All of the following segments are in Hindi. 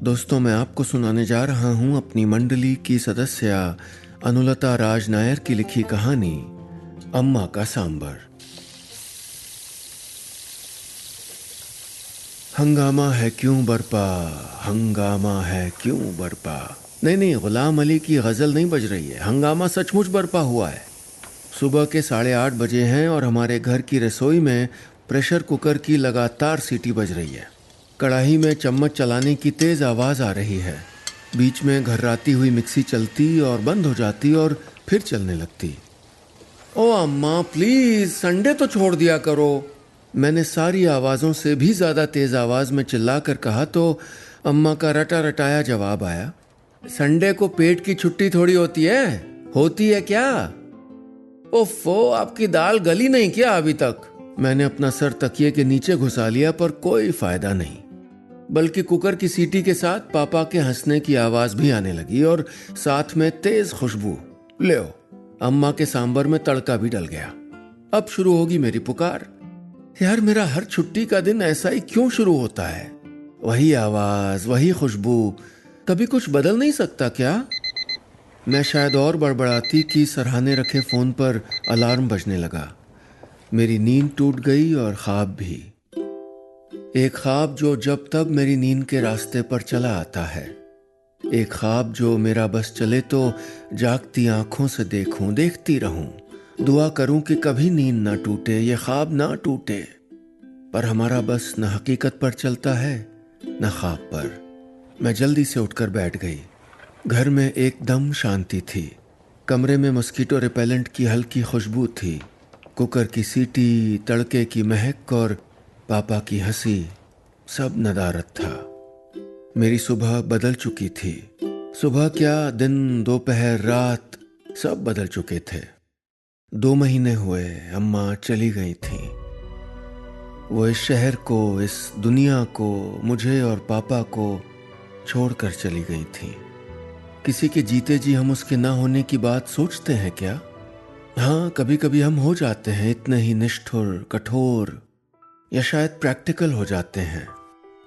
दोस्तों, मैं आपको सुनाने जा रहा हूं अपनी मंडली की सदस्य अनुलता राज नायर की लिखी कहानी अम्मा का सांबर। हंगामा है क्यों बरपा, हंगामा है क्यों बरपा। नहीं, गुलाम अली की गजल नहीं बज रही है, हंगामा सचमुच बरपा हुआ है। सुबह के 8:30 बजे हैं और हमारे घर की रसोई में प्रेशर कुकर की लगातार सीटी बज रही है। कढ़ाई में चम्मच चलाने की तेज आवाज आ रही है। बीच में घर्राती हुई मिक्सी चलती और बंद हो जाती और फिर चलने लगती। ओ अम्मा प्लीज, संडे तो छोड़ दिया करो। मैंने सारी आवाज़ों से भी ज़्यादा तेज़ आवाज़ में चिल्लाकर कहा तो अम्मा का रटा रटाया जवाब आया, संडे को पेट की छुट्टी थोड़ी होती है क्या? ओफो, आपकी दाल गली नहीं क्या अभी तक? मैंने अपना सर तकिए के नीचे घुसा लिया पर कोई फायदा नहीं, बल्कि कुकर की सीटी के साथ पापा के हंसने की आवाज भी आने लगी और साथ में तेज खुशबू। ले अम्मा के सांबर में तड़का भी डल गया। अब शुरू होगी मेरी पुकार। यार, मेरा हर छुट्टी का दिन ऐसा ही क्यों शुरू होता है? वही आवाज, वही खुशबू, कभी कुछ बदल नहीं सकता क्या? मैं शायद और बड़बड़ाती कि सराहने रखे फोन पर अलार्म बजने लगा। मेरी नींद टूट गई और ख्वाब भी। एक ख्वाब जो जब तब मेरी नींद के रास्ते पर चला आता है। एक ख्वाब जो मेरा बस चले तो जागती आंखों से देखती रहूं, दुआ करूं कि कभी नींद ना टूटे, ये ख्वाब ना टूटे। पर हमारा बस न हकीकत पर चलता है न ख्वाब पर। मैं जल्दी से उठकर बैठ गई। घर में एकदम शांति थी। कमरे में मस्कीटो रिपेलेंट की हल्की खुशबू थी। कुकर की सीटी, तड़के की महक और पापा की हंसी, सब नदारत था। मेरी सुबह बदल चुकी थी। सुबह क्या, दिन, दोपहर, रात, सब बदल चुके थे। 2 महीने हुए अम्मा चली गई थी। वो इस शहर को, इस दुनिया को, मुझे और पापा को छोड़कर चली गई थी। किसी के जीते जी हम उसके ना होने की बात सोचते हैं क्या? हाँ, कभी कभी हम हो जाते हैं इतने ही निष्ठुर, कठोर या शायद प्रैक्टिकल हो जाते हैं।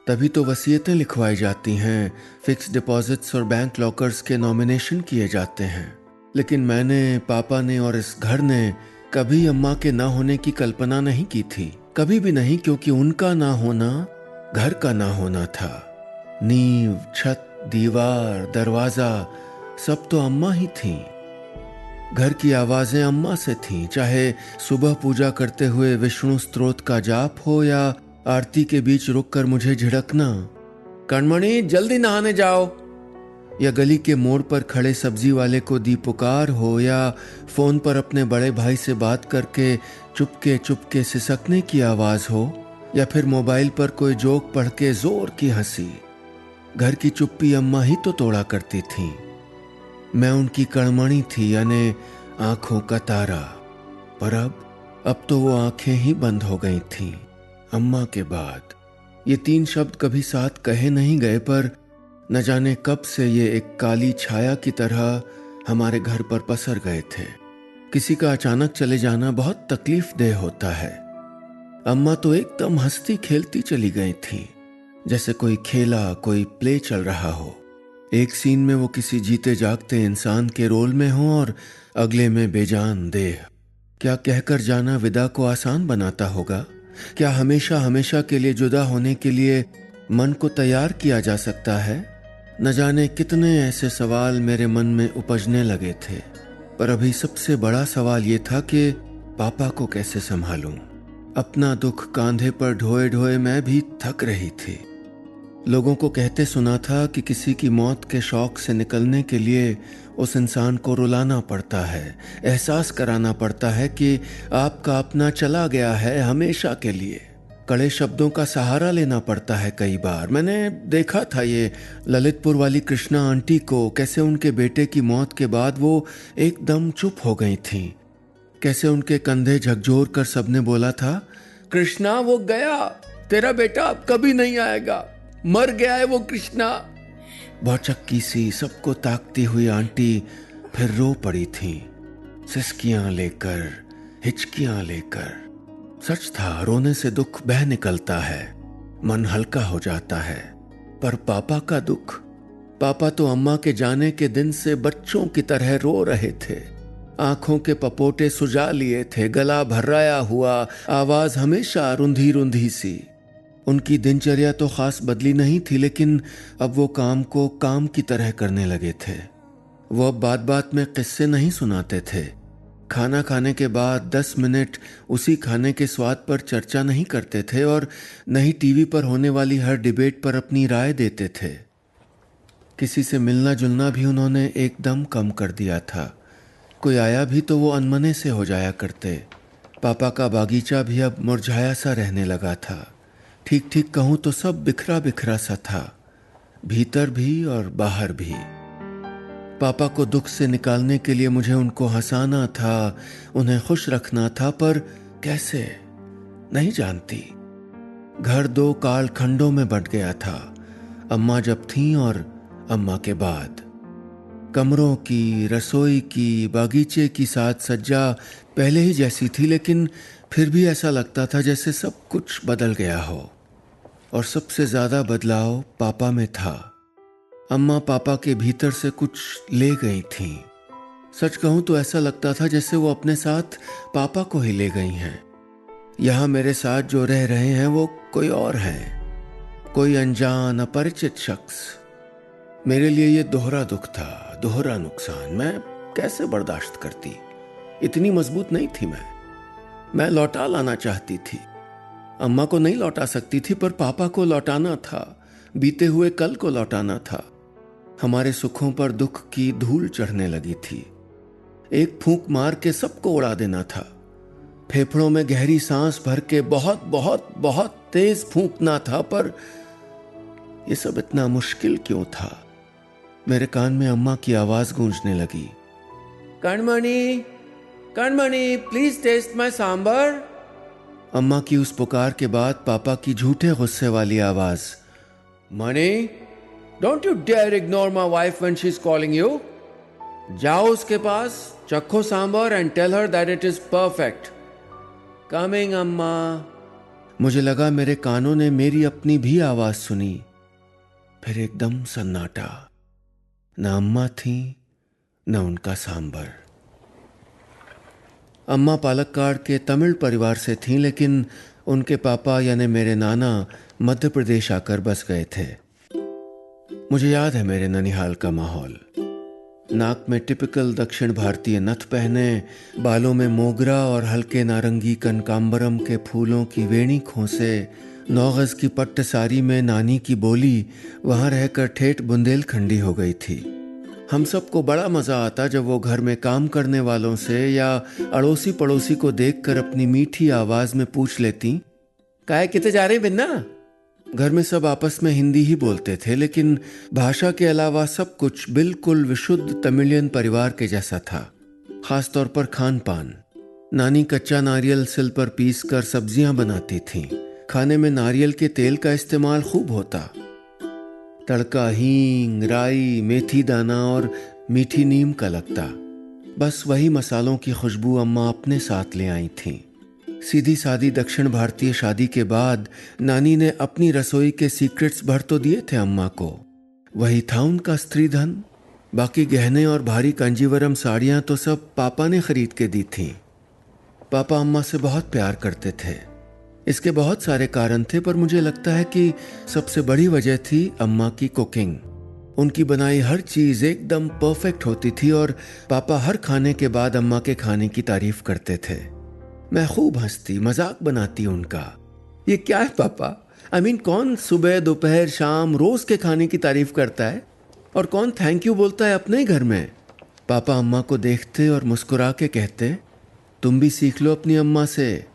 तभी तो वसीयतें लिखवाई जाती हैं, फिक्स डिपॉजिट्स और बैंक लॉकर्स के नॉमिनेशन किए जाते हैं। लेकिन मैंने, पापा ने और इस घर ने कभी अम्मा के ना होने की कल्पना नहीं की थी। कभी भी नहीं, क्योंकि उनका ना होना घर का ना होना था। नींव, छत, दीवार, दरवाजा, सब तो अम्मा ही थीं। घर की आवाजें अम्मा से थीं, चाहे सुबह पूजा करते हुए विष्णु स्तोत्र का जाप हो या आरती के बीच रुककर मुझे झिड़कना, कणमणि जल्दी नहाने जाओ, या गली के मोड़ पर खड़े सब्जी वाले को दी पुकार हो, या फोन पर अपने बड़े भाई से बात करके चुपके चुपके सिसकने की आवाज हो, या फिर मोबाइल पर कोई जोक पढ़ के जोर की हंसी। घर की चुप्पी अम्मा ही तो तोड़ा करती थी। मैं उनकी कणमणि थी, यानी आंखों का तारा। पर अब तो वो आंखें ही बंद हो गई थीं अम्मा के बाद। ये 3 शब्द कभी साथ कहे नहीं गए, पर न जाने कब से ये एक काली छाया की तरह हमारे घर पर पसर गए थे। किसी का अचानक चले जाना बहुत तकलीफदेह होता है। अम्मा तो एकदम हंसती खेलती चली गई थी, जैसे कोई खेला, कोई प्ले चल रहा हो। एक सीन में वो किसी जीते जागते इंसान के रोल में हो और अगले में बेजान देह। क्या कहकर जाना विदा को आसान बनाता होगा? क्या हमेशा हमेशा के लिए जुदा होने के लिए मन को तैयार किया जा सकता है? न जाने कितने ऐसे सवाल मेरे मन में उपजने लगे थे। पर अभी सबसे बड़ा सवाल ये था कि पापा को कैसे संभालूं। अपना दुख कांधे पर ढोए ढोए मैं भी थक रही थी। लोगों को कहते सुना था कि किसी की मौत के शौक से निकलने के लिए उस इंसान को रुलाना पड़ता है, एहसास कराना पड़ता है कि आपका अपना चला गया है हमेशा के लिए। कड़े शब्दों का सहारा लेना पड़ता है कई बार। मैंने देखा था ये ललितपुर वाली कृष्णा आंटी को, कैसे उनके बेटे की मौत के बाद वो एकदम चुप हो गई थी। कैसे उनके कंधे झकझोर कर सबने बोला था, कृष्णा वो गया, तेरा बेटा अब कभी नहीं आएगा, मर गया है वो कृष्णा। भौचक्की सी सबको ताकती हुई आंटी फिर रो पड़ी थी, सिसकियां लेकर, हिचकियां लेकर। सच था, रोने से दुख बह निकलता है, मन हल्का हो जाता है। पर पापा का दुख। पापा तो अम्मा के जाने के दिन से बच्चों की तरह रो रहे थे। आंखों के पपोटे सुजा लिए थे, गला भर्राया हुआ, आवाज हमेशा रुंधी रुंधी सी। उनकी दिनचर्या तो खास बदली नहीं थी, लेकिन अब वो काम को काम की तरह करने लगे थे। वो अब बात बात में किस्से नहीं सुनाते थे। खाना खाने के बाद 10 मिनट उसी खाने के स्वाद पर चर्चा नहीं करते थे और न ही टीवी पर होने वाली हर डिबेट पर अपनी राय देते थे। किसी से मिलना जुलना भी उन्होंने एकदम कम कर दिया था। कोई आया भी तो वो अनमने से हो जाया करते। पापा का बागीचा भी अब मुरझाया सा रहने लगा था। ठीक ठीक कहूँ तो सब बिखरा बिखरा सा था, भीतर भी और बाहर भी। पापा को दुख से निकालने के लिए मुझे उनको हंसाना था, उन्हें खुश रखना था, पर कैसे नहीं जानती। घर 2 कालखंडों में बंट गया था, अम्मा जब थीं और अम्मा के बाद। कमरों की, रसोई की, बागीचे की साज सज्जा पहले ही जैसी थी, लेकिन फिर भी ऐसा लगता था जैसे सब कुछ बदल गया हो। और सबसे ज्यादा बदलाव पापा में था। अम्मा पापा के भीतर से कुछ ले गई थीं। सच कहूं तो ऐसा लगता था जैसे वो अपने साथ पापा को ही ले गई हैं। यहां मेरे साथ जो रह रहे हैं वो कोई और हैं, कोई अनजान अपरिचित शख्स। मेरे लिए ये दोहरा दुख था, दोहरा नुकसान। मैं कैसे बर्दाश्त करती? इतनी मजबूत नहीं थी मैं लौटा लाना चाहती थी। अम्मा को नहीं लौटा सकती थी, पर पापा को लौटाना था, बीते हुए कल को लौटाना था। हमारे सुखों पर दुख की धूल चढ़ने लगी थी। एक फूंक मार के सबको उड़ा देना था। फेफड़ों में गहरी सांस भर के बहुत बहुत बहुत तेज फूंकना था, पर यह सब इतना मुश्किल क्यों था? मेरे कान में अम्मा की आवाज गूंजने लगी, Kanmani, Kanmani, please taste my sambar. अम्मा की उस पुकार के बाद पापा की झूठे गुस्से वाली आवाज, Mani, don't you dare ignore my wife when she is calling you. जाओ उसके पास, चखो sambar and tell her that it is perfect. Coming Amma. मुझे लगा मेरे कानों ने मेरी अपनी भी आवाज सुनी। फिर एकदम सन्नाटा। न अम्मा थी, न उनका सांबर। अम्मा पालक्काड के तमिल परिवार से थीं, लेकिन उनके पापा यानी मेरे नाना मध्य प्रदेश आकर बस गए थे। मुझे याद है मेरे ननिहाल का माहौल। नाक में टिपिकल दक्षिण भारतीय नथ पहने, बालों में मोगरा और हल्के नारंगी कनकांबरम के फूलों की वेणी खोसे, 9 गज की पट्ट साड़ी में नानी की बोली वहाँ रहकर ठेठ बुंदेलखंडी हो गई थी। हम सबको बड़ा मजा आता जब वो घर में काम करने वालों से या अड़ोसी पड़ोसी को देखकर अपनी मीठी आवाज में पूछ लेती, काहे किते जा रहे बिन्ना? घर में सब आपस में हिंदी ही बोलते थे, लेकिन भाषा के अलावा सब कुछ बिल्कुल विशुद्ध तमिलियन परिवार के जैसा था। खासतौर पर खान पान। नानी कच्चा नारियल सिल पर पीस कर सब्जियां बनाती थीं। खाने में नारियल के तेल का इस्तेमाल खूब होता। तड़का हींग, राई, मेथी दाना और मीठी नीम का लगता। बस वही मसालों की खुशबू अम्मा अपने साथ ले आई थीं। सीधी सादी दक्षिण भारतीय शादी के बाद नानी ने अपनी रसोई के सीक्रेट्स भर तो दिए थे अम्मा को। वही था उनका स्त्री धन। बाकी गहने और भारी कांजीवरम साड़ियां तो सब पापा ने खरीद के दी थीं। पापा अम्मा से बहुत प्यार करते थे। इसके बहुत सारे कारण थे, पर मुझे लगता है कि सबसे बड़ी वजह थी अम्मा की कुकिंग। उनकी बनाई हर चीज एकदम परफेक्ट होती थी और पापा हर खाने के बाद अम्मा के खाने की तारीफ करते थे। मैं खूब हंसती, मजाक बनाती उनका। ये क्या है पापा? कौन सुबह दोपहर शाम रोज के खाने की तारीफ करता है? और कौन थैंक यू बोलता है अपने घर में? पापा अम्मा को देखते और मुस्कुरा के कहते, तुम भी सीख लो अपनी अम्मा से,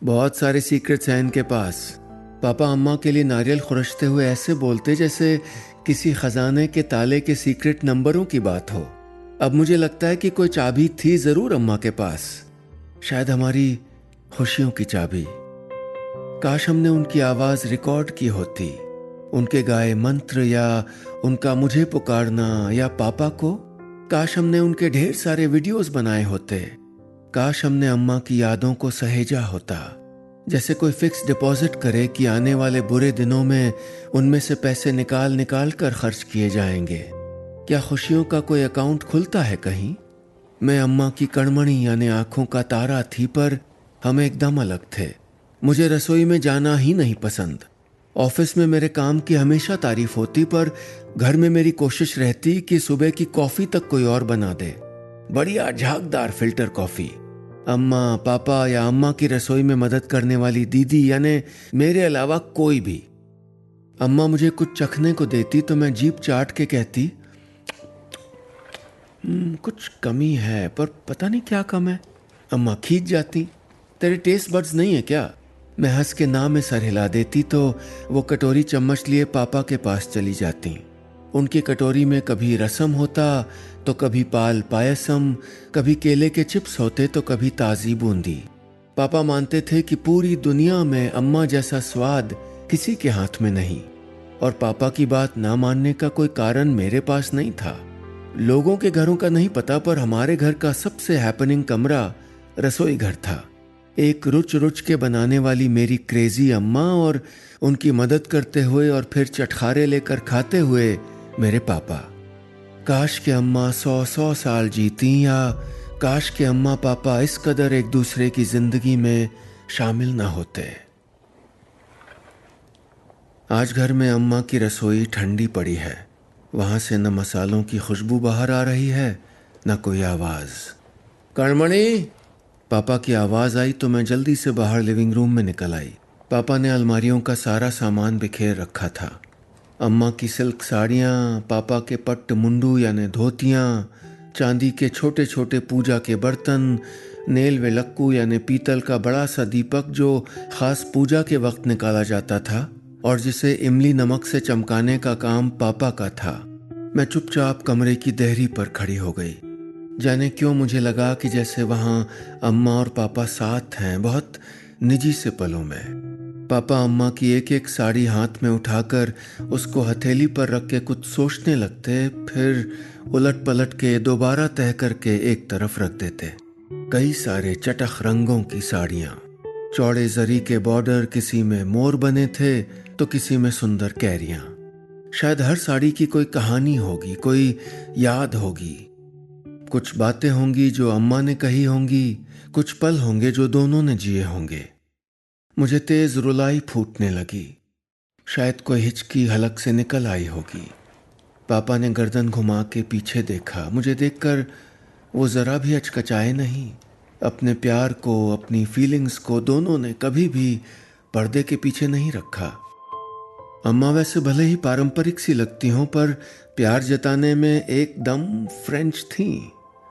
बहुत सारे सीक्रेट्स हैं इनके पास। पापा अम्मा के लिए नारियल खुरचते हुए ऐसे बोलते जैसे किसी खजाने के ताले के सीक्रेट नंबरों की बात हो। अब मुझे लगता है कि कोई चाबी थी जरूर अम्मा के पास, शायद हमारी खुशियों की चाबी। काश हमने उनकी आवाज रिकॉर्ड की होती, उनके गाए मंत्र या उनका मुझे पुकारना या पापा को। काश हमने उनके ढेर सारे वीडियोस बनाए होते। काश हमने अम्मा की यादों को सहेजा होता। जैसे कोई फिक्स डिपॉजिट करे कि आने वाले बुरे दिनों में उनमें से पैसे निकाल निकाल कर खर्च किए जाएंगे। क्या खुशियों का कोई अकाउंट खुलता है कहीं? मैं अम्मा की कणमणि यानी आंखों का तारा थी, पर हम एकदम अलग थे। मुझे रसोई में जाना ही नहीं पसंद। ऑफिस में मेरे काम की हमेशा तारीफ होती, पर घर में मेरी कोशिश रहती कि सुबह की कॉफी तक कोई और बना दे, बढ़िया झागदार फिल्टर कॉफी। अम्मा, पापा या अम्मा की रसोई में मदद करने वाली दीदी यानी मेरे अलावा कोई भी। अम्मा मुझे कुछ चखने को देती तो मैं जीभ चाट के कहती, कुछ कमी है, पर पता नहीं क्या कम है। अम्मा खींच जाती, तेरे टेस्ट बड्स नहीं है क्या? मैं हंस के ना में सर हिला देती तो वो कटोरी चम्मच लिए पापा के पास चली जाती। उनकी कटोरी में कभी रसम होता तो कभी पाल पायसम, कभी केले के चिप्स होते तो कभी ताज़ी बूंदी। पापा मानते थे कि पूरी दुनिया में अम्मा जैसा स्वाद किसी के हाथ में नहीं, और पापा की बात ना मानने का कोई कारण मेरे पास नहीं था। लोगों के घरों का नहीं पता, पर हमारे घर का सबसे हैपनिंग कमरा रसोई घर था। एक रुच रुच के बनाने वाली मेरी क्रेजी अम्मा और उनकी मदद करते हुए और फिर चटखारे लेकर खाते हुए मेरे पापा। काश के अम्मा 100 साल जीती, या काश के अम्मा पापा इस कदर एक दूसरे की जिंदगी में शामिल ना होते। आज घर में अम्मा की रसोई ठंडी पड़ी है। वहां से न मसालों की खुशबू बाहर आ रही है, न कोई आवाज। कणमणि, पापा की आवाज आई तो मैं जल्दी से बाहर लिविंग रूम में निकल आई। पापा ने अलमारियों का सारा सामान बिखेर रखा था। अम्मा की सिल्क साड़ियाँ, पापा के पट्ट मुंडू यानी धोतियाँ, चांदी के छोटे छोटे पूजा के बर्तन, नेल व लक्कू यानी पीतल का बड़ा सा दीपक जो खास पूजा के वक्त निकाला जाता था और जिसे इमली नमक से चमकाने का काम पापा का था। मैं चुपचाप कमरे की देहरी पर खड़ी हो गई। जाने क्यों मुझे लगा कि जैसे वहाँ अम्मा और पापा साथ हैं, बहुत निजी से पलों में। पापा अम्मा की एक एक साड़ी हाथ में उठाकर उसको हथेली पर रख के कुछ सोचने लगते, फिर उलट पलट के दोबारा तह करके एक तरफ रख देते। कई सारे चटख रंगों की साड़ियाँ, चौड़े जरी के बॉर्डर, किसी में मोर बने थे तो किसी में सुंदर कैरियाँ। शायद हर साड़ी की कोई कहानी होगी, कोई याद होगी। कुछ बातें होंगी जो अम्मा ने कही होंगी, कुछ पल होंगे जो दोनों ने जिए होंगे। मुझे तेज रुलाई फूटने लगी। शायद कोई हिचकी हलक से निकल आई होगी। पापा ने गर्दन घुमा के पीछे देखा। मुझे देखकर वो जरा भी हचकचाए नहीं। अपने प्यार को, अपनी फीलिंग्स को दोनों ने कभी भी पर्दे के पीछे नहीं रखा। अम्मा वैसे भले ही पारंपरिक सी लगती हों, पर प्यार जताने में एकदम फ्रेंच थीं।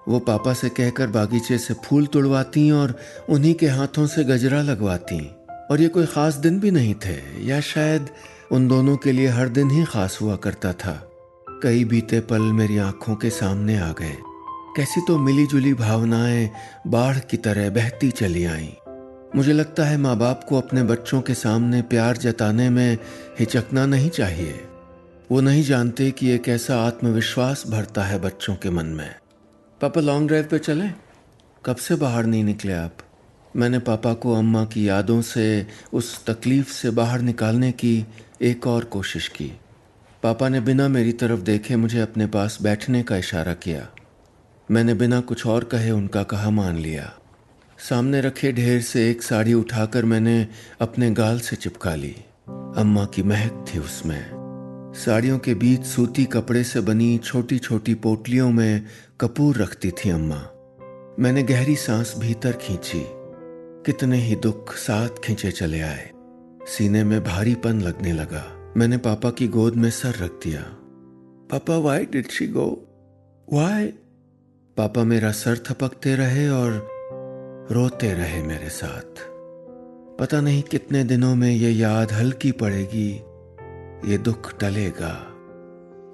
वो पापा से कहकर बागीचे से फूल तुड़वाती और उन्हीं के हाथों से गजरा लगवाती। और ये कोई ख़ास दिन भी नहीं थे, या शायद उन दोनों के लिए हर दिन ही ख़ास हुआ करता था। कई बीते पल मेरी आंखों के सामने आ गए। कैसी तो मिली जुली भावनाएं बाढ़ की तरह बहती चली आईं। मुझे लगता है माँ बाप को अपने बच्चों के सामने प्यार जताने में हिचकना नहीं चाहिए। वो नहीं जानते कि ये कैसा आत्मविश्वास भरता है बच्चों के मन में। पापा लॉन्ग ड्राइव पे चलें? कब से बाहर नहीं निकले आप? मैंने पापा को अम्मा की यादों से, उस तकलीफ से बाहर निकालने की एक और कोशिश की। पापा ने बिना मेरी तरफ देखे मुझे अपने पास बैठने का इशारा किया। मैंने बिना कुछ और कहे उनका कहा मान लिया। सामने रखे ढेर से एक साड़ी उठाकर मैंने अपने गाल से चिपका ली। अम्मा की महक थी उसमें। साड़ियों के बीच सूती कपड़े से बनी छोटी छोटी पोटलियों में कपूर रखती थी अम्मा। मैंने गहरी सांस भीतर खींची। कितने ही दुख साथ खींचे चले आए। सीने में भारीपन लगने लगा। मैंने पापा की गोद में सर रख दिया। पापा, why did she go? Why? पापा मेरा सर थपकते रहे और रोते रहे मेरे साथ। पता नहीं कितने दिनों में ये याद हल्की पड़ेगी, ये दुख टलेगा,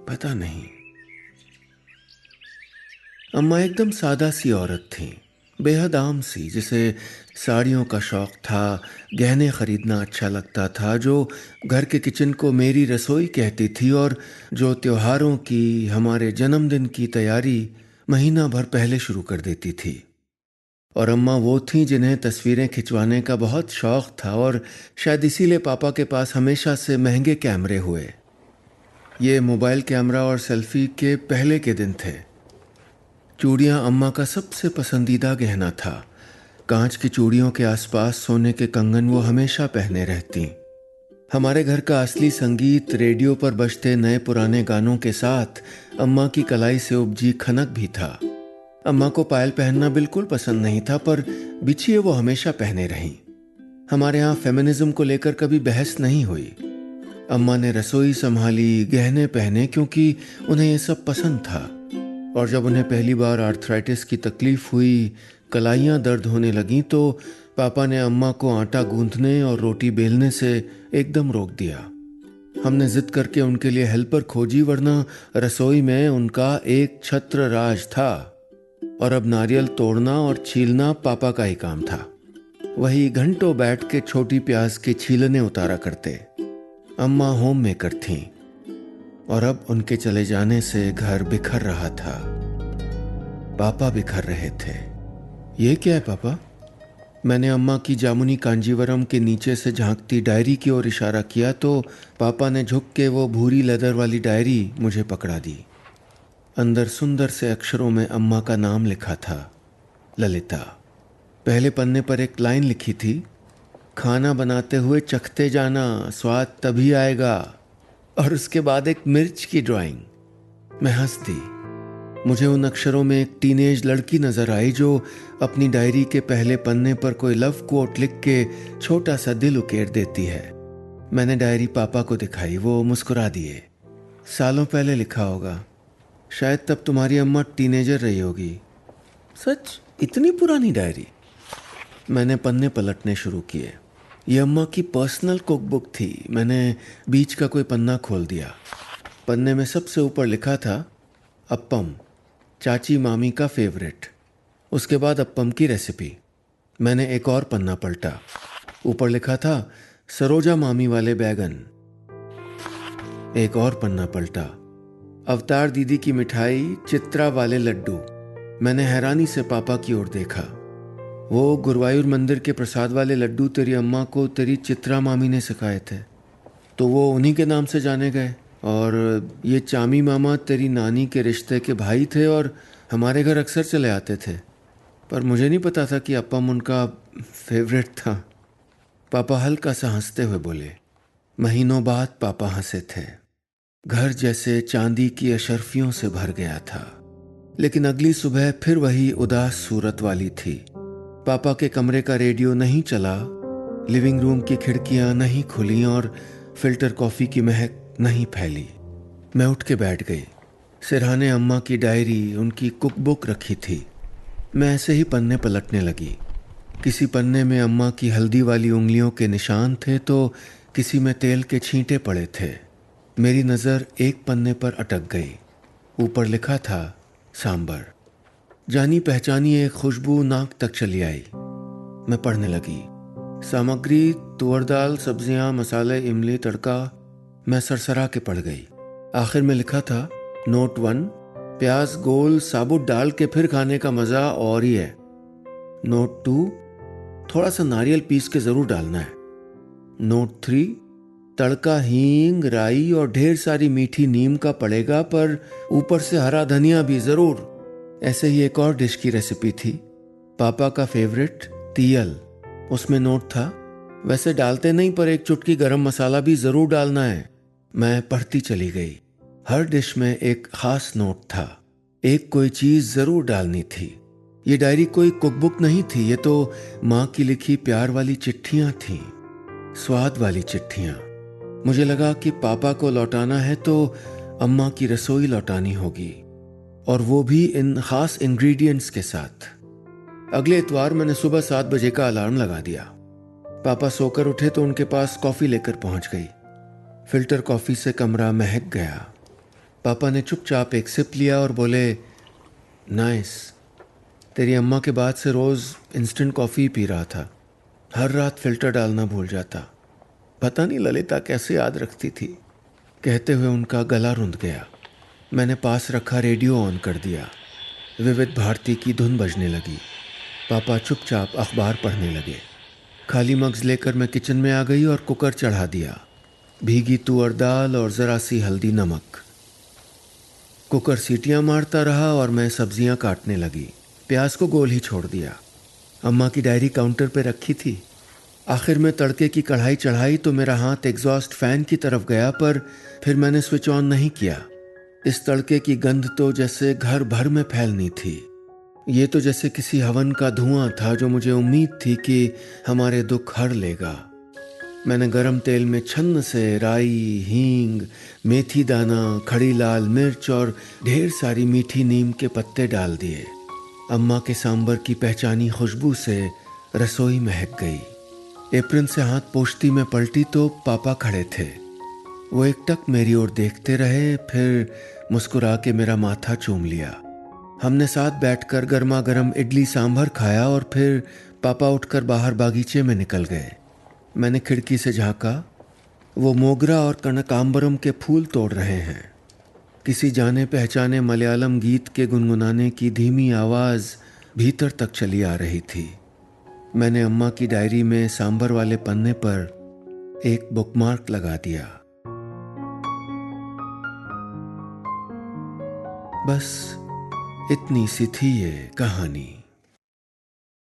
पता नहीं। अम्मा एकदम सादा सी औरत थी, बेहद आम सी, जिसे साड़ियों का शौक था, गहने खरीदना अच्छा लगता था, जो घर के किचन को मेरी रसोई कहती थी और जो त्योहारों की, हमारे जन्मदिन की तैयारी महीना भर पहले शुरू कर देती थी। और अम्मा वो थीं जिन्हें तस्वीरें खिंचवाने का बहुत शौक़ था और शायद इसीलिए पापा के पास हमेशा से महंगे कैमरे हुए। ये मोबाइल कैमरा और सेल्फी के पहले के दिन थे। चूड़ियाँ अम्मा का सबसे पसंदीदा गहना था। कांच की चूड़ियों के आसपास सोने के कंगन वो हमेशा पहने रहती। हमारे घर का असली संगीत रेडियो पर बजते नए पुराने गानों के साथ अम्मा की कलाई से उपजी खनक भी था। अम्मा को पायल पहनना बिल्कुल पसंद नहीं था, पर बिछिए वो हमेशा पहने रहीं। हमारे यहाँ फेमिनिज्म को लेकर कभी बहस नहीं हुई। अम्मा ने रसोई संभाली, गहने पहने, क्योंकि उन्हें ये सब पसंद था। और जब उन्हें पहली बार आर्थराइटिस की तकलीफ हुई, कलाइयाँ दर्द होने लगीं, तो पापा ने अम्मा को आटा गूंथने और रोटी बेलने से एकदम रोक दिया। हमने जिद करके उनके लिए हेल्पर खोजी, वरना रसोई में उनका एक छत्र राज था और अब नारियल तोड़ना और छीलना पापा का ही काम था। वही घंटों बैठ के छोटी प्याज के छीलने उतारा करते। अम्मा होम मेकर थीं और अब उनके चले जाने से घर बिखर रहा था। पापा बिखर रहे थे। ये क्या है पापा? मैंने अम्मा की जामुनी कांजीवरम के नीचे से झांकती डायरी की ओर इशारा किया तो पापा ने झुक के वो भूरी लेदर वाली डायरी मुझे पकड़ा दी। अंदर सुंदर से अक्षरों में अम्मा का नाम लिखा था, ललिता। पहले पन्ने पर एक लाइन लिखी थी, खाना बनाते हुए चखते जाना, स्वाद तभी आएगा। और उसके बाद एक मिर्च की ड्राइंग। मैं हंस दी। मुझे उन अक्षरों में एक टीनेज लड़की नजर आई जो अपनी डायरी के पहले पन्ने पर कोई लव कोट लिख के छोटा सा दिल उकेर देती है। मैंने डायरी पापा को दिखाई। वो मुस्कुरा दिए। सालों पहले लिखा होगा, शायद तब तुम्हारी अम्मा टीनेजर रही होगी। सच? इतनी पुरानी डायरी? मैंने पन्ने पलटने शुरू किए। ये अम्मा की पर्सनल कुक बुक थी। मैंने बीच का कोई पन्ना खोल दिया। पन्ने में सबसे ऊपर लिखा था, अप्पम, चाची मामी का फेवरेट। उसके बाद अप्पम की रेसिपी। मैंने एक और पन्ना पलटा। ऊपर लिखा था, सरोजा मामी वाले बैगन। एक और पन्ना पलटा, अवतार दीदी की मिठाई, चित्रा वाले लड्डू। मैंने हैरानी से पापा की ओर देखा। वो गुरुवायूर मंदिर के प्रसाद वाले लड्डू तेरी अम्मा को तेरी चित्रा मामी ने सिखाए थे, तो वो उन्हीं के नाम से जाने गए। और ये चामी मामा तेरी नानी के रिश्ते के भाई थे और हमारे घर अक्सर चले आते थे, पर मुझे नहीं पता था कि अप्पम उनका फेवरेट था। पापा हल्का सा हंसते हुए बोले। महीनों बाद पापा हंसे थे। घर जैसे चांदी की अशर्फियों से भर गया था। लेकिन अगली सुबह फिर वही उदास सूरत वाली थी। पापा के कमरे का रेडियो नहीं चला, लिविंग रूम की खिड़कियां नहीं खुली और फिल्टर कॉफ़ी की महक नहीं फैली। मैं उठ के बैठ गई। सिरहाने अम्मा की डायरी, उनकी कुक बुक रखी थी। मैं ऐसे ही पन्ने पलटने लगी। किसी पन्ने में अम्मा की हल्दी वाली उंगलियों के निशान थे तो किसी में तेल के छींटे पड़े थे। मेरी नज़र एक पन्ने पर अटक गई। ऊपर लिखा था, सांबर। जानी पहचानी एक खुशबू नाक तक चली आई। मैं पढ़ने लगी। सामग्री, तुअर दाल, सब्जियां, मसाले, इमली, तड़का। मैं सरसरा के पढ़ गई। आखिर में लिखा था, नोट 1, प्याज गोल साबुत डाल के फिर खाने का मज़ा और ही है। नोट 2, थोड़ा सा नारियल पीस के ज़रूर डालना है। नोट 3, तड़का हींग, राई और ढेर सारी मीठी नीम का पड़ेगा, पर ऊपर से हरा धनिया भी ज़रूर। ऐसे ही एक और डिश की रेसिपी थी, पापा का फेवरेट, तियल। उसमें नोट था, वैसे डालते नहीं पर एक चुटकी गरम मसाला भी ज़रूर डालना है। मैं पढ़ती चली गई। हर डिश में एक खास नोट था। एक कोई चीज़ ज़रूर डालनी थी। ये डायरी कोई कुकबुक नहीं थी, ये तो माँ की लिखी प्यार वाली चिट्ठियाँ थीं, स्वाद वाली चिट्ठियाँ। मुझे लगा कि पापा को लौटाना है तो अम्मा की रसोई लौटानी होगी, और वो भी इन खास इंग्रेडिएंट्स के साथ। अगले इतवार मैंने सुबह 7 बजे का अलार्म लगा दिया। पापा सोकर उठे तो उनके पास कॉफ़ी लेकर पहुंच गई। फिल्टर कॉफ़ी से कमरा महक गया। पापा ने चुपचाप एक सिप लिया और बोले, नाइस। तेरी अम्मा के बाद से रोज़ इंस्टेंट कॉफ़ी पी रहा था। हर रात फिल्टर डालना भूल जाता। पता नहीं ललिता कैसे याद रखती थी। कहते हुए उनका गला रुंध गया। मैंने पास रखा रेडियो ऑन कर दिया। विविध भारती की धुन बजने लगी। पापा चुपचाप अखबार पढ़ने लगे। खाली मग्ज लेकर मैं किचन में आ गई और कुकर चढ़ा दिया। भीगी तुअर दाल और ज़रा सी हल्दी नमक। कुकर सीटियां मारता रहा और मैं सब्जियां काटने लगी। प्याज को गोल ही छोड़ दिया। अम्मा की डायरी काउंटर पे रखी थी। आखिर में तड़के की कढ़ाई चढ़ाई तो मेरा हाथ एग्जॉस्ट फैन की तरफ गया, पर फिर मैंने स्विच ऑन नहीं किया। इस तड़के की गंध तो जैसे घर भर में फैलनी थी। ये तो जैसे किसी हवन का धुआं था जो मुझे उम्मीद थी कि हमारे दुख हर लेगा। मैंने गरम तेल में छन्न से राई, हींग, मेथी दाना, खड़ी लाल मिर्च और ढेर सारी मीठी नीम के पत्ते डाल दिए। अम्मा के सांबर की पहचानी खुशबू से रसोई महक गई। एप्रन से हाथ पोंछती में पलटी तो पापा खड़े थे। वो एकटक मेरी ओर देखते रहे, फिर मुस्कुरा के मेरा माथा चूम लिया। हमने साथ बैठकर गर्मा गर्म इडली सांभर खाया और फिर पापा उठकर बाहर बागीचे में निकल गए। मैंने खिड़की से झांका। वो मोगरा और कनकांबरम के फूल तोड़ रहे हैं। किसी जाने पहचाने मलयालम गीत के गुनगुनाने की धीमी आवाज़ भीतर तक चली आ रही थी। मैंने अम्मा की डायरी में सांभर वाले पन्ने पर एक बुकमार्क लगा दिया। बस इतनी सी थी ये कहानी।